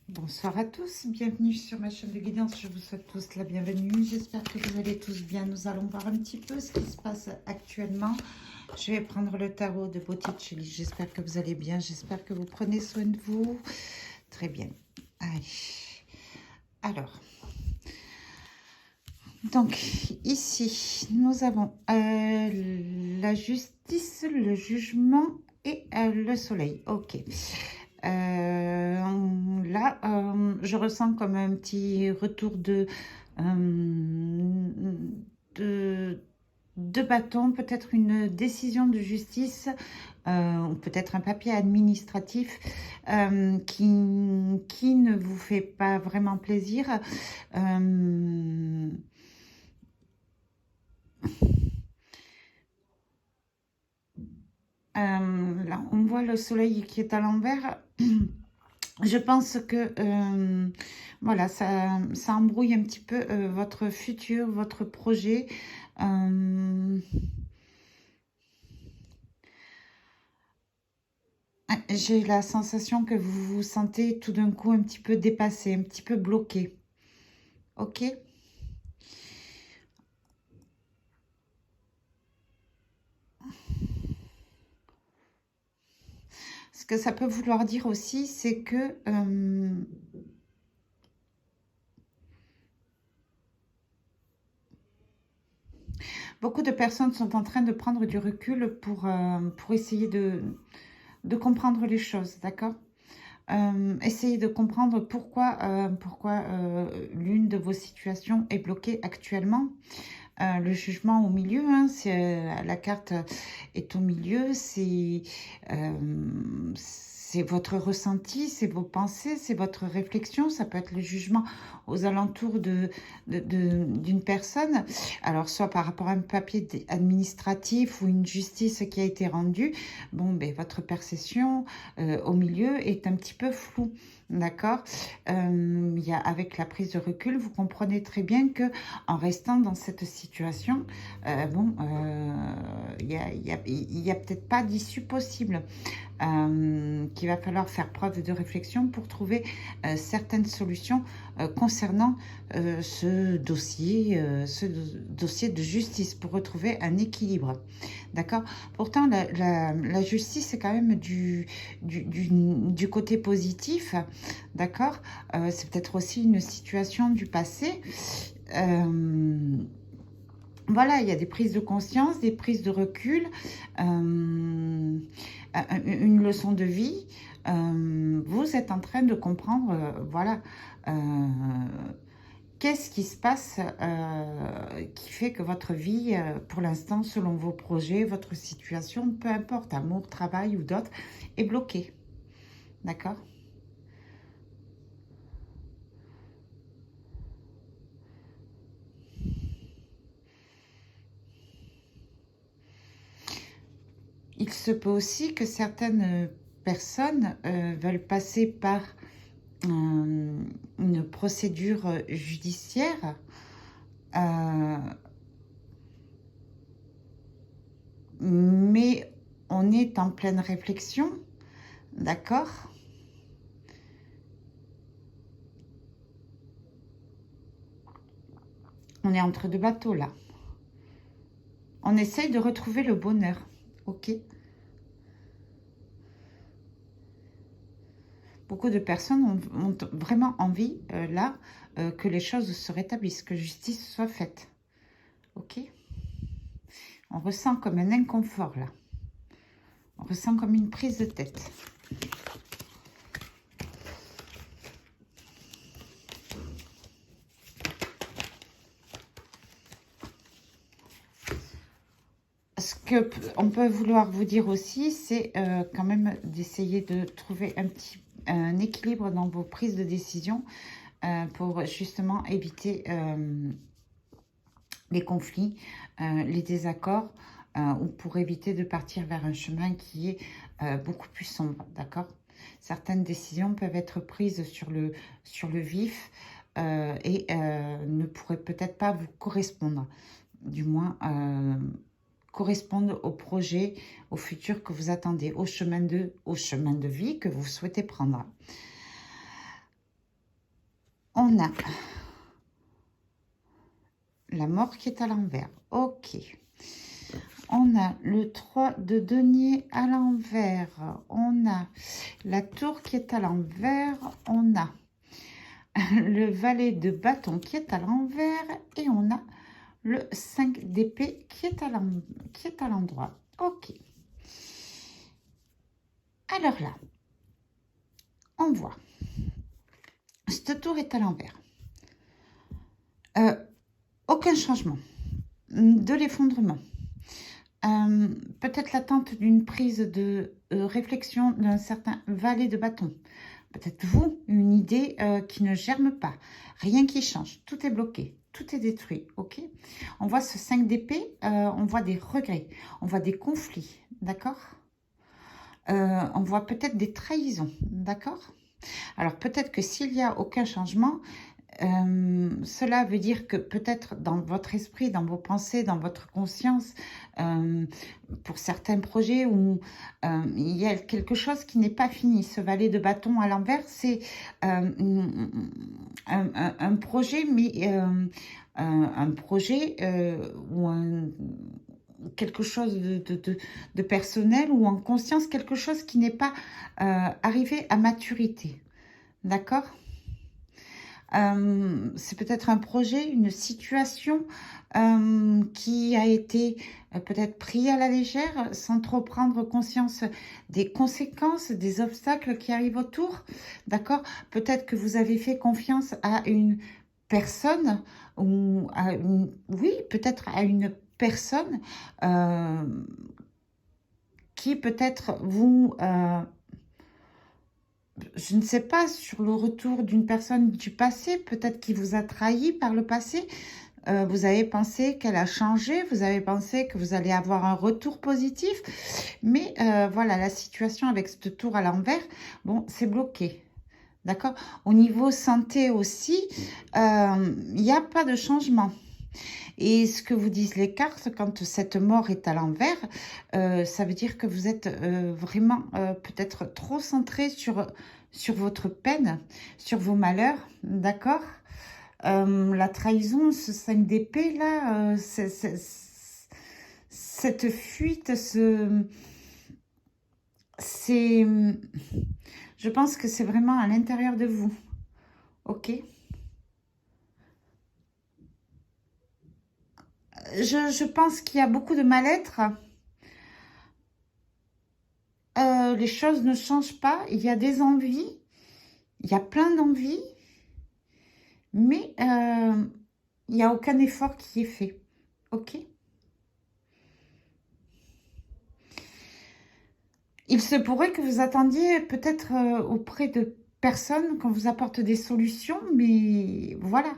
Bonsoir à tous, bienvenue sur ma chaîne de guidance, je vous souhaite tous la bienvenue, j'espère que vous allez tous bien. Nous allons voir un petit peu ce qui se passe actuellement. Je vais prendre le tarot de Botticelli, j'espère que vous allez bien, j'espère que vous prenez soin de vous. Très bien, allez, alors, donc ici nous avons la justice, le jugement et le soleil, ok. Là, je ressens comme un petit retour de, de bâton, peut-être une décision de justice, ou peut-être un papier administratif qui ne vous fait pas vraiment plaisir. Là, on voit le soleil qui est à l'envers. Je pense que voilà, ça embrouille un petit peu votre futur, votre projet. J'ai la sensation que vous vous sentez tout d'un coup un petit peu dépassé, un petit peu bloqué. Ok? Ce que ça peut vouloir dire aussi, c'est que beaucoup de personnes sont en train de prendre du recul pour essayer de comprendre les choses, d'accord? Essayez de comprendre pourquoi l'une de vos situations est bloquée actuellement. Le jugement au milieu, hein, la carte est au milieu, c'est votre ressenti, c'est vos pensées, c'est votre réflexion. Ça peut être le jugement aux alentours d'une personne. Alors, soit par rapport à un papier administratif ou une justice qui a été rendue. Bon, ben, votre perception au milieu est un petit peu floue. D'accord. Avec la prise de recul, vous comprenez très bien que en restant dans cette situation, il y a peut-être pas d'issue possible. Qu'il va falloir faire preuve de réflexion pour trouver certaines solutions concernant ce dossier de justice, pour retrouver un équilibre. D'accord. Pourtant, la justice, c'est quand même du côté positif. D'accord. C'est peut-être aussi une situation du passé. Voilà, il y a des prises de conscience, des prises de recul, une leçon de vie. Vous êtes en train de comprendre, voilà, qu'est-ce qui se passe qui fait que votre vie, pour l'instant, selon vos projets, votre situation, peu importe, amour, travail ou d'autres, est bloquée. D'accord? Il se peut aussi que certaines personnes veulent passer par une procédure judiciaire, euh, mais on est en pleine réflexion, d'accord? On est entre deux bateaux là. On essaye de retrouver le bonheur, ok? Beaucoup de personnes ont vraiment envie, là, que les choses se rétablissent, que justice soit faite, ok? On ressent comme un inconfort là. On ressent comme une prise de tête. Ce qu'on peut vouloir vous dire aussi, c'est quand même d'essayer de trouver un équilibre dans vos prises de décision pour justement éviter les conflits, les désaccords, ou pour éviter de partir vers un chemin qui est beaucoup plus sombre, d'accord? Certaines décisions peuvent être prises sur le vif et ne pourraient peut-être pas vous correspondre, du moins correspondre au projet, au futur que vous attendez, au chemin de vie que vous souhaitez prendre. on a la mort qui est à l'envers. Ok. On a le 3 de denier à l'envers. On a la tour qui est à l'envers. On a le valet de bâton qui est à l'envers. Et on a le 5 d'épée qui est à l'endroit. Ok. Alors là, on voit. Cette tour est à l'envers. Aucun changement. De l'effondrement. Peut-être l'attente d'une prise de réflexion d'un certain valet de bâton. Peut-être vous, une idée qui ne germe pas. Rien qui change. Tout est bloqué. Tout est détruit. Ok. On voit ce 5 d'épée. On voit des regrets. On voit des conflits. D'accord. On voit peut-être des trahisons. D'accord. Alors peut-être que s'il n'y a aucun changement, cela veut dire que peut-être dans votre esprit, dans vos pensées, dans votre conscience, pour certains projets où il y a quelque chose qui n'est pas fini. Ce valet de bâton à l'envers, c'est un projet, mais un projet ou quelque chose de personnel ou en conscience, quelque chose qui n'est pas arrivé à maturité. D'accord ? C'est peut-être un projet, une situation qui a été peut-être pris à la légère sans trop prendre conscience des conséquences, des obstacles qui arrivent autour. D'accord? Peut-être que vous avez fait confiance à une personne ou à une, oui, peut-être à une personne qui peut-être vous... je ne sais pas, sur le retour d'une personne du passé, peut-être qui vous a trahi par le passé, vous avez pensé qu'elle a changé, vous avez pensé que vous allez avoir un retour positif, mais voilà, la situation avec cette tour à l'envers, bon, c'est bloqué. D'accord? Au niveau santé aussi, il n'y a pas de changement. Et ce que vous disent les cartes, quand cette mort est à l'envers, ça veut dire que vous êtes vraiment peut-être trop centré sur votre peine, sur vos malheurs, d'accord? La trahison, ce 5 d'épée, là, cette fuite, je pense que c'est vraiment à l'intérieur de vous, ok? Je pense qu'il y a beaucoup de mal-être. Les choses ne changent pas. Il y a des envies. Il y a plein d'envies. Mais il n'y a aucun effort qui est fait. Ok? Il se pourrait que vous attendiez peut-être auprès de personnes qu'on vous apporte des solutions. Mais voilà.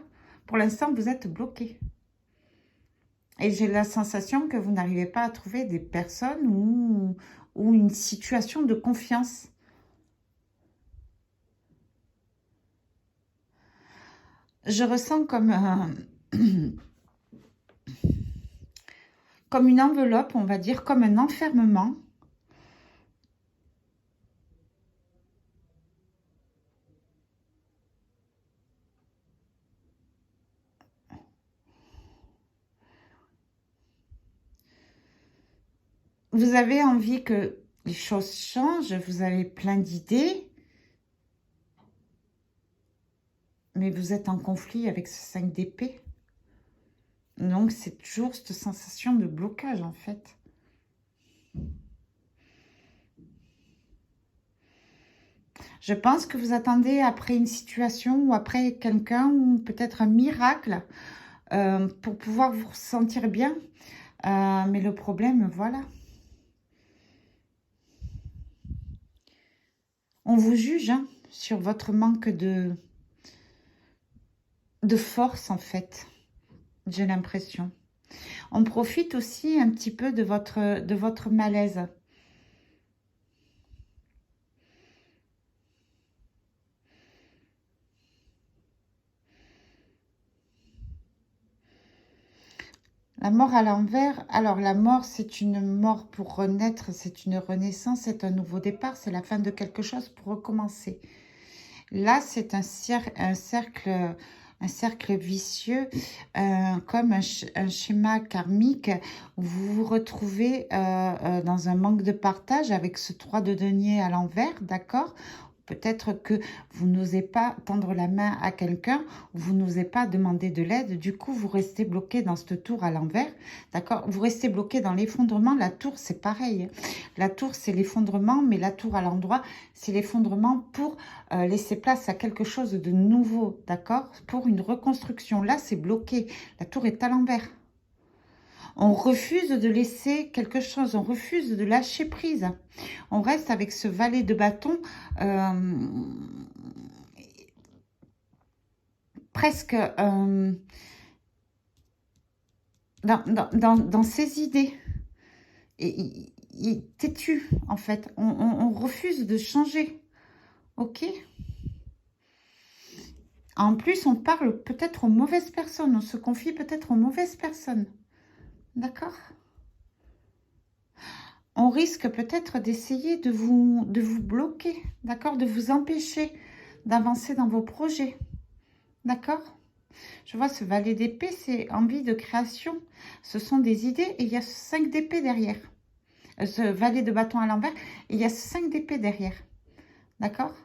Pour l'instant, vous êtes bloqué. Et j'ai la sensation que vous n'arrivez pas à trouver des personnes ou une situation de confiance. Je ressens comme comme une enveloppe, on va dire, comme un enfermement. Vous avez envie que les choses changent, vous avez plein d'idées, mais vous êtes en conflit avec ce 5 d'épée. Donc, c'est toujours cette sensation de blocage, en fait. Je pense que vous attendez après une situation ou après quelqu'un ou peut-être un miracle pour pouvoir vous sentir bien. Mais le problème, voilà. On vous juge hein, sur votre manque de force, en fait. J'ai l'impression. On profite aussi un petit peu de votre malaise. La mort à l'envers, alors la mort, c'est une mort pour renaître, c'est une renaissance, c'est un nouveau départ, c'est la fin de quelque chose pour recommencer. Là, c'est un cercle vicieux, comme un schéma karmique où vous vous retrouvez dans un manque de partage avec ce 3 de denier à l'envers, d'accord? Peut-être que vous n'osez pas tendre la main à quelqu'un, vous n'osez pas demander de l'aide, du coup vous restez bloqué dans cette tour à l'envers, d'accord? Vous restez bloqué dans l'effondrement, la tour c'est pareil. La tour c'est l'effondrement, mais la tour à l'endroit c'est l'effondrement pour laisser place à quelque chose de nouveau, d'accord? Pour une reconstruction, là c'est bloqué, la tour est à l'envers. On refuse de laisser quelque chose, on refuse de lâcher prise. On reste avec ce valet de bâton presque dans ses idées. Et il est têtu, en fait. On refuse de changer. Ok? En plus, on parle peut-être aux mauvaises personnes. On se confie peut-être aux mauvaises personnes. D'accord? On risque peut-être d'essayer de vous bloquer, d'accord? De vous empêcher d'avancer dans vos projets, d'accord? Je vois ce valet d'épée, c'est envie de création. Ce sont des idées et il y a 5 d'épée derrière. Ce valet de bâton à l'envers, et il y a 5 d'épée derrière, d'accord?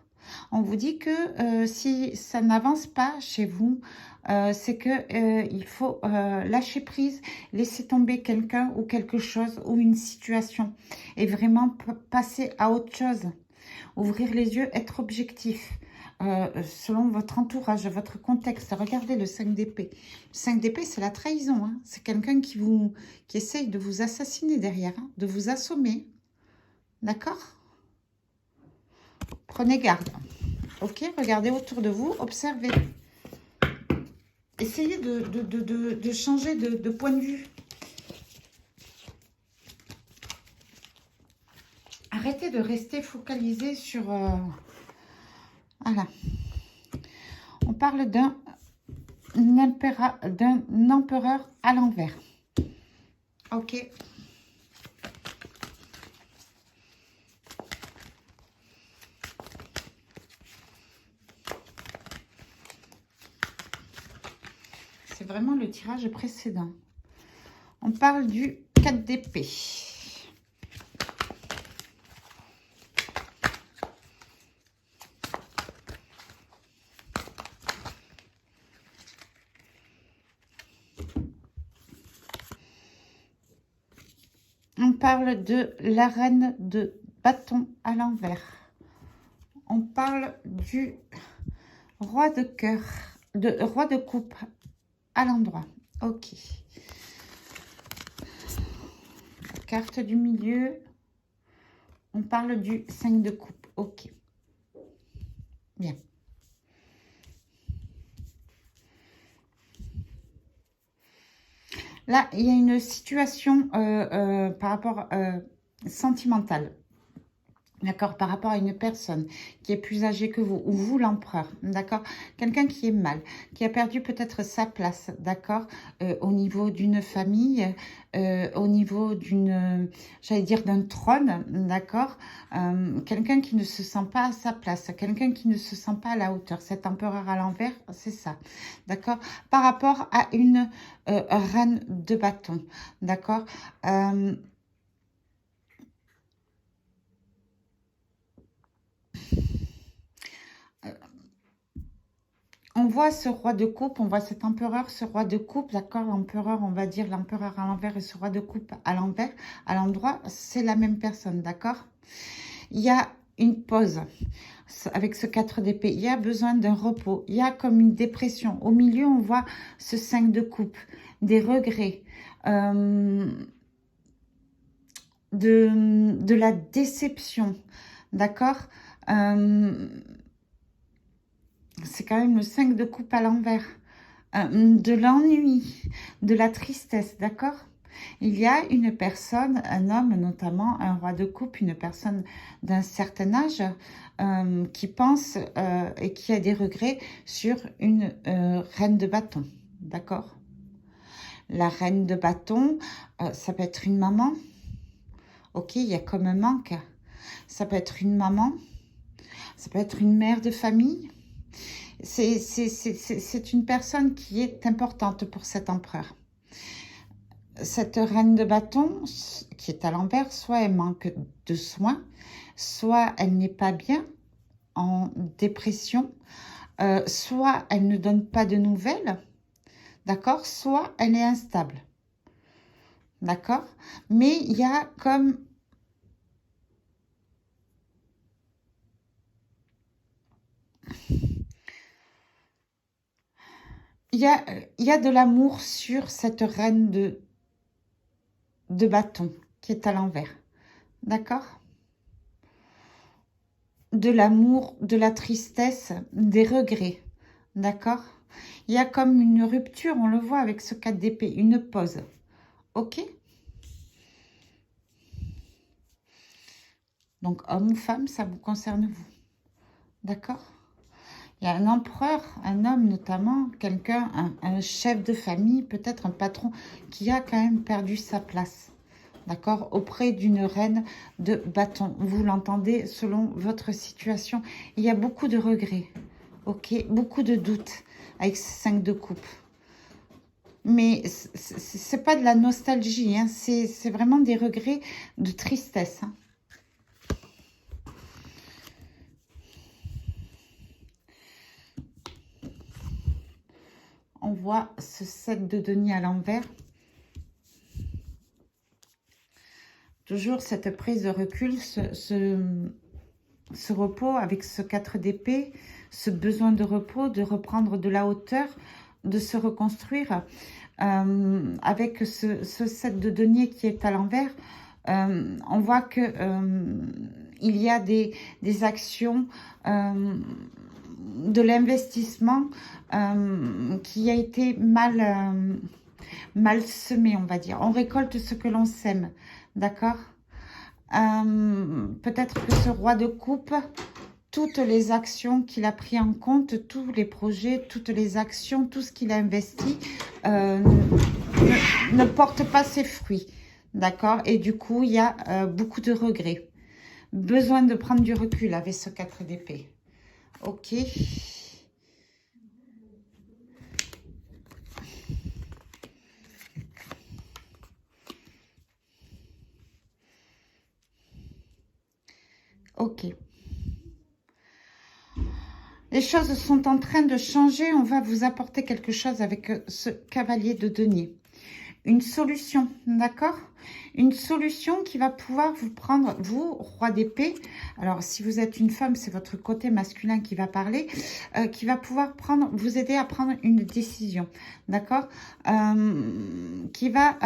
On vous dit que si ça n'avance pas chez vous, c'est que il faut lâcher prise, laisser tomber quelqu'un ou quelque chose ou une situation et vraiment passer à autre chose. Ouvrir les yeux, être objectif selon votre entourage, votre contexte. Regardez le 5 d'épée. Le 5 d'épée, c'est la trahison. Hein. C'est quelqu'un qui essaye de vous assassiner derrière, hein, de vous assommer. D'accord? Prenez garde. Ok, regardez autour de vous, observez. Essayez de changer de point de vue. Arrêtez de rester focalisé sur... voilà. On parle d'un empereur à l'envers. Ok. C'est vraiment le tirage précédent. On parle du 4 d'épée. On parle de la reine de bâton à l'envers. On parle du roi de cœur, roi de coupe à l'endroit. Ok. Carte du milieu. On parle du 5 de coupe. Ok. Bien. Là, il y a une situation par rapport sentimentale. D'accord, par rapport à une personne qui est plus âgée que vous, ou vous l'empereur, d'accord, quelqu'un qui est mal, qui a perdu peut-être sa place, d'accord, au niveau d'une famille, au niveau d'une, j'allais dire d'un trône, d'accord, quelqu'un qui ne se sent pas à sa place, quelqu'un qui ne se sent pas à la hauteur, cet empereur à l'envers, c'est ça, d'accord, par rapport à une reine de bâton, d'accord, on voit ce roi de coupe, on voit cet empereur, ce roi de coupe, d'accord, l'empereur, on va dire l'empereur à l'envers et ce roi de coupe à l'envers, à l'endroit, c'est la même personne, d'accord? Il y a une pause avec ce 4 d'épée, il y a besoin d'un repos, il y a comme une dépression. Au milieu, on voit ce 5 de coupe, des regrets, de la déception, d'accord? C'est quand même le 5 de coupe à l'envers. De l'ennui, de la tristesse, d'accord? Il y a une personne, un homme notamment, un roi de coupe, une personne d'un certain âge qui pense et qui a des regrets sur une reine de bâton, d'accord? La reine de bâton, ça peut être une maman. Ok, il y a comme un manque. Ça peut être une maman. Ça peut être une mère de famille. C'est une personne qui est importante pour cet empereur. Cette reine de bâton, qui est à l'envers, soit elle manque de soins, soit elle n'est pas bien, en dépression, soit elle ne donne pas de nouvelles, d'accord, soit elle est instable, d'accord. Mais il y a comme... Il y a de l'amour sur cette reine de bâton qui est à l'envers, d'accord. De l'amour, de la tristesse, des regrets, d'accord. Il y a comme une rupture, on le voit avec ce 4 d'épée, une pause, ok. Donc, homme ou femme, ça vous concerne vous, d'accord. Il y a un empereur, un homme notamment, quelqu'un, un chef de famille, peut-être un patron, qui a quand même perdu sa place, d'accord, auprès d'une reine de bâton. Vous l'entendez selon votre situation. Il y a beaucoup de regrets, ok, beaucoup de doutes avec ce 5 de coupe. Mais c'est pas de la nostalgie, hein, c'est vraiment des regrets de tristesse, hein. On voit ce 7 de denier à l'envers. Toujours cette prise de recul, ce repos avec ce 4 d'épée, ce besoin de repos, de reprendre de la hauteur, de se reconstruire. Avec ce 7 de denier qui est à l'envers, on voit que il y a des actions, de l'investissement qui a été mal semé, on va dire. On récolte ce que l'on sème, d'accord. Peut-être que ce roi de coupe, toutes les actions qu'il a pris en compte, tous les projets, toutes les actions, tout ce qu'il a investi ne porte pas ses fruits, d'accord. Et du coup, il y a beaucoup de regrets. Besoin de prendre du recul avec ce 4 d'épée. Ok. Ok. Les choses sont en train de changer. On va vous apporter quelque chose avec ce cavalier de denier. Une solution, d'accord? Une solution qui va pouvoir vous prendre, vous, roi d'épée. Alors, si vous êtes une femme, c'est votre côté masculin qui va parler, qui va pouvoir vous aider à prendre une décision, d'accord? Qui va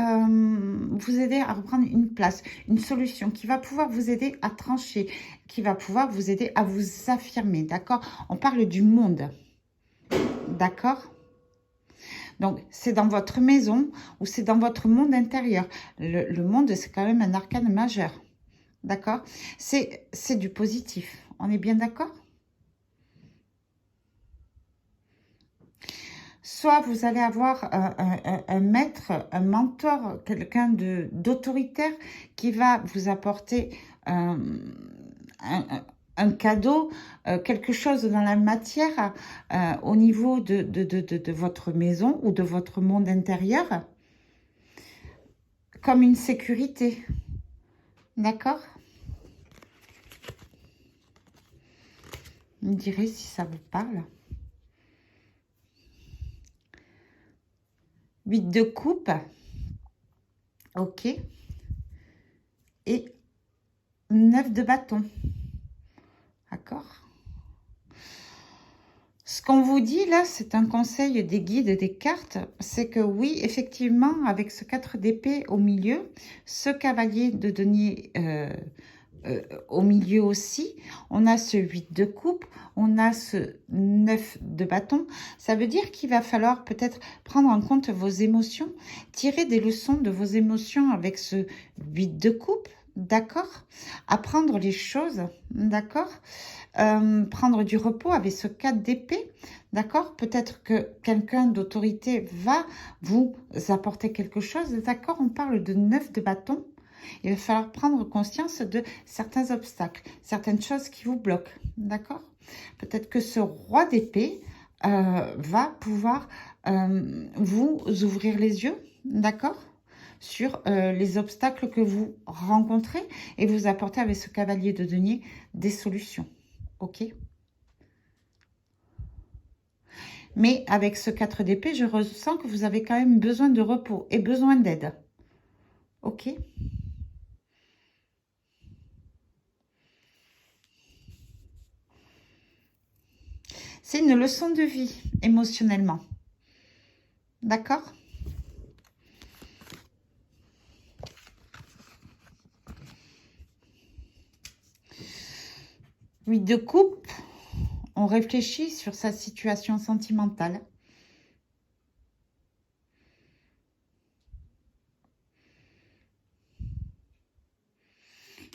vous aider à reprendre une place, une solution, qui va pouvoir vous aider à trancher, qui va pouvoir vous aider à vous affirmer, d'accord? On parle du monde, d'accord? Donc, c'est dans votre maison ou c'est dans votre monde intérieur. Le monde, c'est quand même un arcane majeur. D'accord? C'est du positif. On est bien d'accord? Soit vous allez avoir un maître, un mentor, quelqu'un d'autoritaire qui va vous apporter un cadeau, quelque chose dans la matière au niveau de votre maison ou de votre monde intérieur, comme une sécurité. D'accord? Vous me direz si ça vous parle. 8 de coupe. Ok. Et 9 de bâton. D'accord? Ce qu'on vous dit là, c'est un conseil des guides, des cartes. C'est que oui, effectivement, avec ce 4 d'épée au milieu, ce cavalier de denier au milieu aussi, on a ce 8 de coupe, on a ce 9 de bâton. Ça veut dire qu'il va falloir peut-être prendre en compte vos émotions, tirer des leçons de vos émotions avec ce 8 de coupe, d'accord? Apprendre les choses, d'accord? Prendre du repos avec ce 4 d'épée, d'accord? Peut-être que quelqu'un d'autorité va vous apporter quelque chose, d'accord? On parle de 9 de bâton. Il va falloir prendre conscience de certains obstacles, certaines choses qui vous bloquent, d'accord? Peut-être que ce roi d'épée va pouvoir vous ouvrir les yeux, d'accord, sur les obstacles que vous rencontrez et vous apporter avec ce cavalier de denier des solutions, ok? Mais avec ce 4 d'épée, je ressens que vous avez quand même besoin de repos et besoin d'aide, ok? C'est une leçon de vie émotionnellement, d'accord? Oui, de coupe, on réfléchit sur sa situation sentimentale.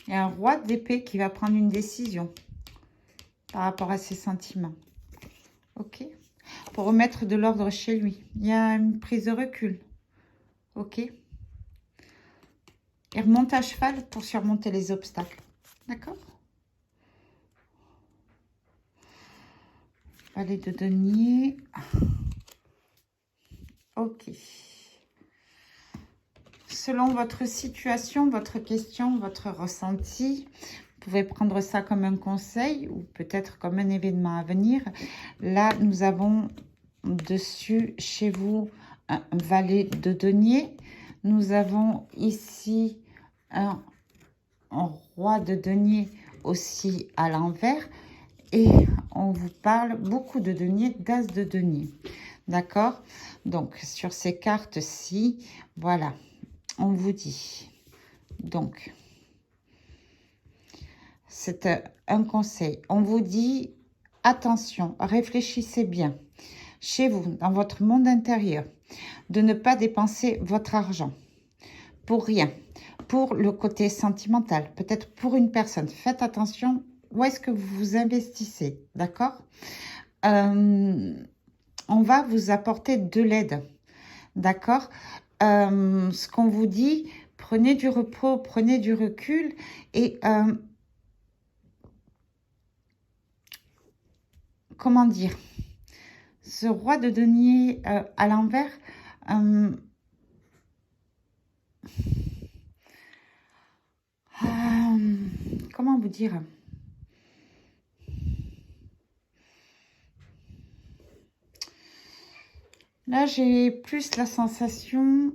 Il y a un roi d'épée qui va prendre une décision par rapport à ses sentiments. Ok? Pour remettre de l'ordre chez lui. Il y a une prise de recul. Ok? Il remonte à cheval pour surmonter les obstacles. D'accord? Valet de denier. Ok. Selon votre situation, votre question, votre ressenti, vous pouvez prendre ça comme un conseil ou peut-être comme un événement à venir. Là, nous avons dessus chez vous un valet de denier. Nous avons ici un roi de denier aussi à l'envers. Et on vous parle beaucoup de denier, d'as de denier. D'accord? Donc, sur ces cartes-ci, voilà, on vous dit. Donc, c'est un conseil. On vous dit, attention, réfléchissez bien. Chez vous, dans votre monde intérieur, de ne pas dépenser votre argent pour rien. Pour le côté sentimental, peut-être pour une personne. Faites attention où est-ce que vous vous investissez, d'accord? On va vous apporter de l'aide, d'accord? Ce qu'on vous dit, prenez du repos, prenez du recul et comment dire, ce roi de denier à l'envers, comment vous dire? Là, j'ai plus la sensation...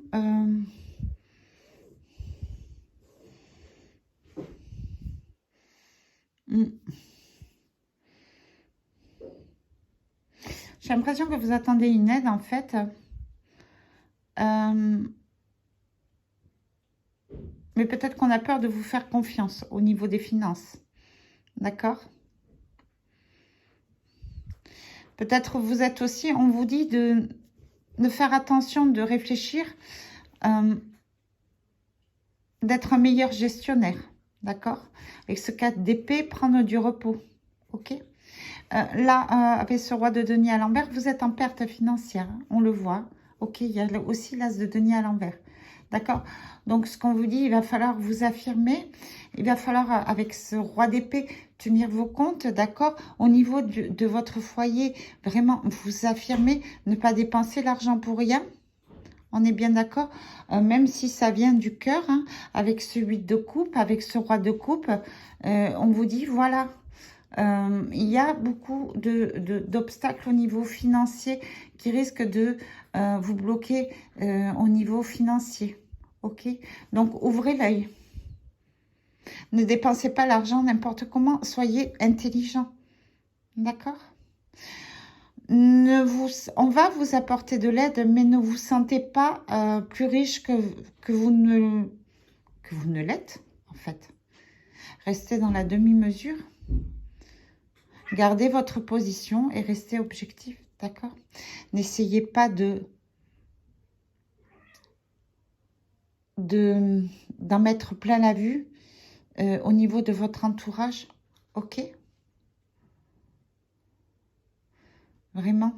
J'ai l'impression que vous attendez une aide, en fait. Mais peut-être qu'on a peur de vous faire confiance au niveau des finances. D'accord? Peut-être vous êtes aussi, on vous dit de faire attention, de réfléchir, d'être un meilleur gestionnaire. D'accord? Avec ce 4 d'épée, prendre du repos. Ok? Là, avec ce roi de denier à l'envers, vous êtes en perte financière. Hein, on le voit. Ok, il y a aussi l'as de denier à l'envers. D'accord? Donc, ce qu'on vous dit, il va falloir vous affirmer. Il va falloir, avec ce roi d'épée, tenir vos comptes, d'accord? Au niveau de votre foyer, vraiment vous affirmer, ne pas dépenser l'argent pour rien. On est bien d'accord? Même si ça vient du cœur, hein, avec ce 8 de coupe, avec ce roi de coupe, on vous dit, voilà, il y a beaucoup d'obstacles au niveau financier qui risquent de vous bloquer au niveau financier. Ok? Donc, ouvrez l'œil. Ne dépensez pas l'argent n'importe comment. Soyez intelligent. D'accord? On va vous apporter de l'aide, mais ne vous sentez pas plus riche que vous ne l'êtes, en fait. Restez dans la demi-mesure. Gardez votre position et restez objectif, d'accord? N'essayez pas d'en mettre plein la vue au niveau de votre entourage, ok? Vraiment.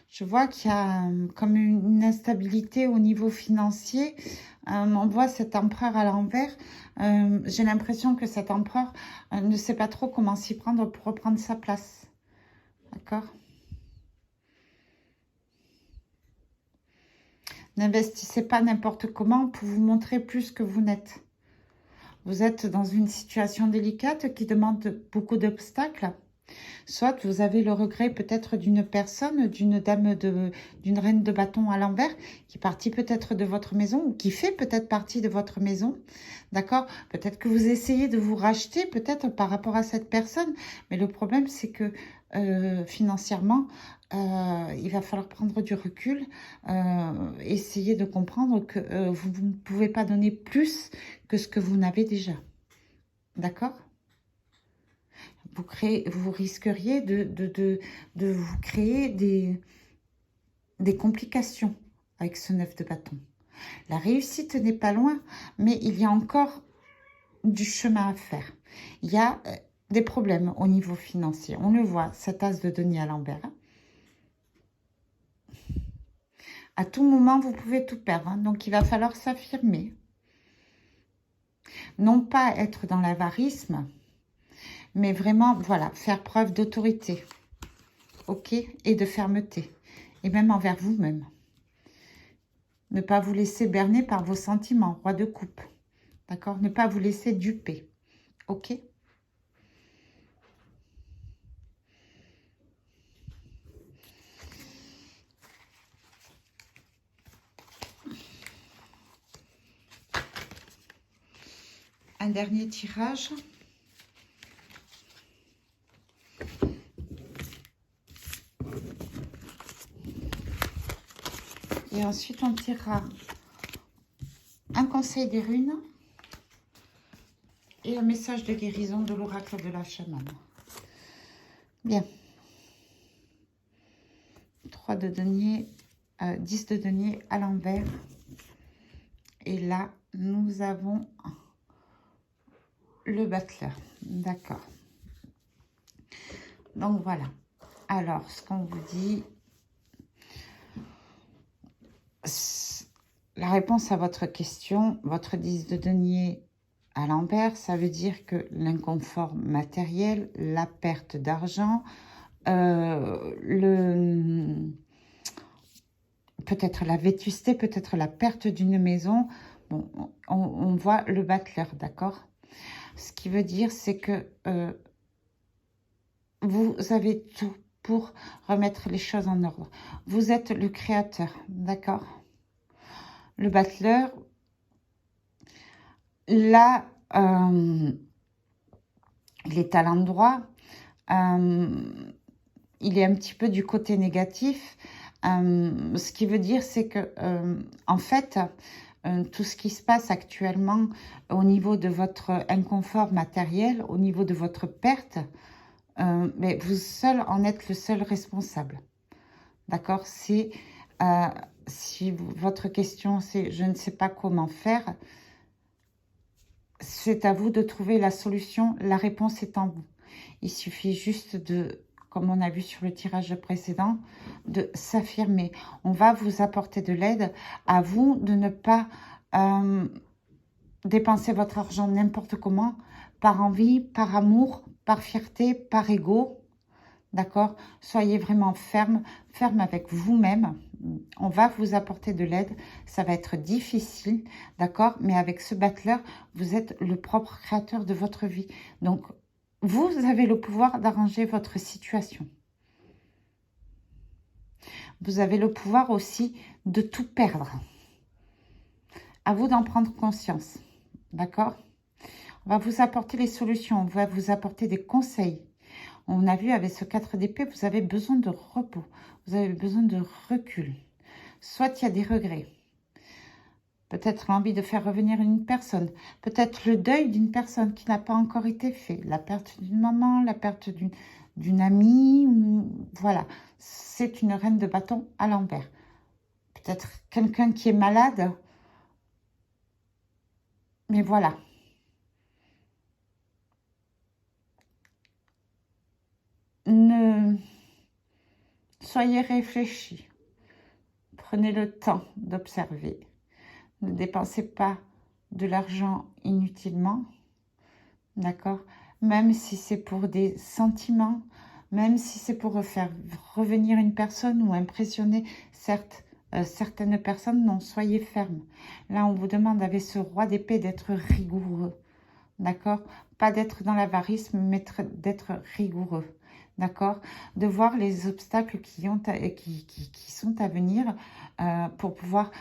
Je vois qu'il y a comme une instabilité au niveau financier. On voit cet empereur à l'envers. J'ai l'impression que cet empereur ne sait pas trop comment s'y prendre pour reprendre sa place. D'accord? N'investissez pas n'importe comment pour vous montrer plus que vous n'êtes. Vous êtes dans une situation délicate qui demande beaucoup d'obstacles. Soit vous avez le regret peut-être d'une personne, d'une reine de bâton à l'envers, qui est partie peut-être de votre maison ou qui fait peut-être partie de votre maison. D'accord? Peut-être que vous essayez de vous racheter peut-être par rapport à cette personne. Mais le problème, c'est que financièrement, il va falloir prendre du recul, essayer de comprendre que vous ne pouvez pas donner plus que ce que vous n'avez déjà. D'accord? Vous risqueriez de vous créer des complications avec ce 9 de bâton. La réussite n'est pas loin, mais il y a encore du chemin à faire. Il y a des problèmes au niveau financier. On le voit, cet as de denier à l'envers. À tout moment, vous pouvez tout perdre. Donc, il va falloir s'affirmer. Non pas être dans l'avarisme, mais vraiment, voilà, faire preuve d'autorité. Ok? Et de fermeté. Et même envers vous-même. Ne pas vous laisser berner par vos sentiments, roi de coupe. D'accord? Ne pas vous laisser duper. Ok? Un dernier tirage. Et ensuite, on tirera un conseil des runes et un message de guérison de l'oracle de la chamane. Bien. 3 de denier, 10 de denier à l'envers. Et là, nous avons le battleur. D'accord. Donc, voilà. Alors, ce qu'on vous dit... La réponse à votre question, votre 10 de denier à l'envers, ça veut dire que l'inconfort matériel, la perte d'argent, peut-être la vétusté, peut-être la perte d'une maison. Bon, on voit le battleur, d'accord? Ce qui veut dire, c'est que vous avez tout pour remettre les choses en ordre. Vous êtes le créateur, d'accord? Le battleur, là, il est à l'endroit. Il est un petit peu du côté négatif. Ce qui veut dire, c'est que, en fait, tout ce qui se passe actuellement au niveau de votre inconfort matériel, au niveau de votre perte, mais vous seul en êtes le seul responsable. D'accord? Si votre question, c'est « je ne sais pas comment faire », c'est à vous de trouver la solution. La réponse est en vous. Il suffit juste de, comme on a vu sur le tirage précédent, de s'affirmer. On va vous apporter de l'aide. À vous de ne pas dépenser votre argent n'importe comment, par envie, par amour, par fierté, par ego. D'accord? Soyez vraiment ferme avec vous-même. On va vous apporter de l'aide. Ça va être difficile, d'accord? Mais avec ce battleur, vous êtes le propre créateur de votre vie. Donc, vous avez le pouvoir d'arranger votre situation. Vous avez le pouvoir aussi de tout perdre. À vous d'en prendre conscience, d'accord? On va vous apporter les solutions, on va vous apporter des conseils. On a vu avec ce 4 d'épée, vous avez besoin de repos, vous avez besoin de recul. Soit il y a des regrets, peut-être l'envie de faire revenir une personne, peut-être le deuil d'une personne qui n'a pas encore été fait, la perte d'une maman, la perte d'une amie, ou, voilà. C'est une reine de bâton à l'envers. Peut-être quelqu'un qui est malade, mais voilà. Soyez réfléchis. Prenez le temps d'observer. Ne dépensez pas de l'argent inutilement. D'accord? Même si c'est pour des sentiments, même si c'est pour faire revenir une personne ou impressionner certaines personnes, non, soyez ferme. Là, on vous demande avec ce roi d'épée d'être rigoureux, d'accord? Pas d'être dans l'avarisme, mais d'être rigoureux, d'accord? De voir les obstacles qui sont à venir pour pouvoir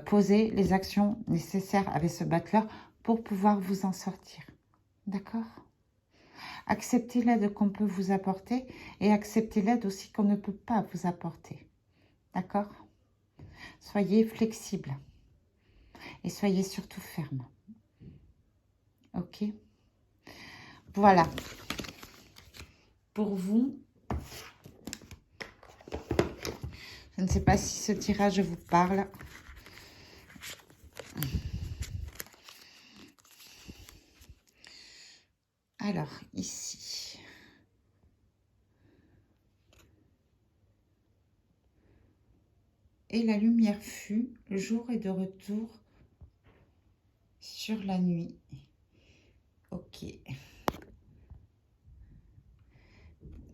poser les actions nécessaires avec ce battleur pour pouvoir vous en sortir, d'accord? Acceptez l'aide qu'on peut vous apporter et acceptez l'aide aussi qu'on ne peut pas vous apporter, d'accord? Soyez flexible et soyez surtout ferme, ok? Voilà, pour vous, je ne sais pas si ce tirage vous parle. Alors, ici, et la lumière fut, le jour est de retour sur la nuit. Ok.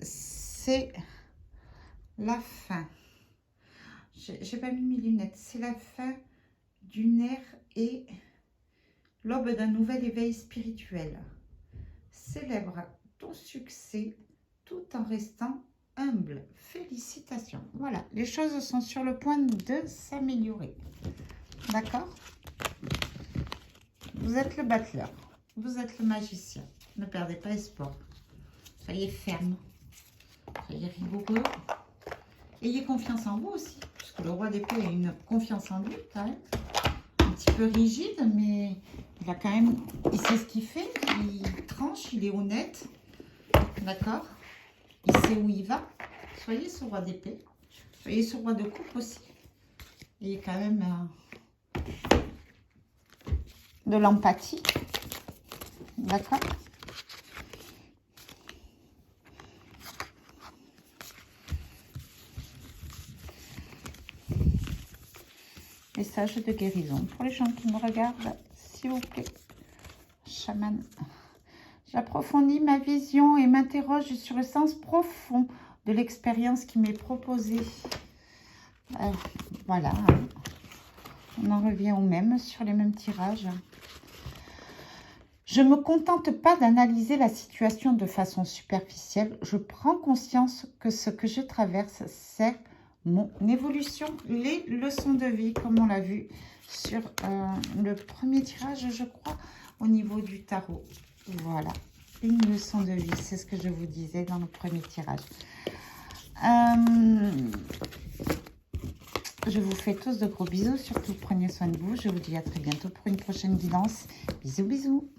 C'est la fin. J'ai pas mis mes lunettes. C'est la fin d'une ère et l'aube d'un nouvel éveil spirituel. Célèbre ton succès tout en restant humble. Félicitations. Voilà, les choses sont sur le point de s'améliorer. D'accord? Vous êtes le battleur. Vous êtes le magicien. Ne perdez pas espoir. Soyez ferme. Soyez rigoureux. Ayez confiance en vous aussi. Parce que le roi d'épée a une confiance en lui quand même. Un petit peu rigide, mais il a quand même... Il sait ce qu'il fait. Il tranche, il est honnête. D'accord? Il sait où il va. Soyez ce roi d'épée. Soyez ce roi de coupe aussi. Il est quand même de l'empathie. D'accord? Message de guérison pour les gens qui me regardent, s'il vous plaît. Chaman. J'approfondis ma vision et m'interroge sur le sens profond de l'expérience qui m'est proposée. Voilà. On en revient au même, sur les mêmes tirages. Je ne me contente pas d'analyser la situation de façon superficielle. Je prends conscience que ce que je traverse sert mon évolution, les leçons de vie, comme on l'a vu sur le premier tirage, je crois, au niveau du tarot. Voilà, une leçon de vie, c'est ce que je vous disais dans le premier tirage. Je vous fais tous de gros bisous, surtout prenez soin de vous. Je vous dis à très bientôt pour une prochaine guidance. Bisous, bisous.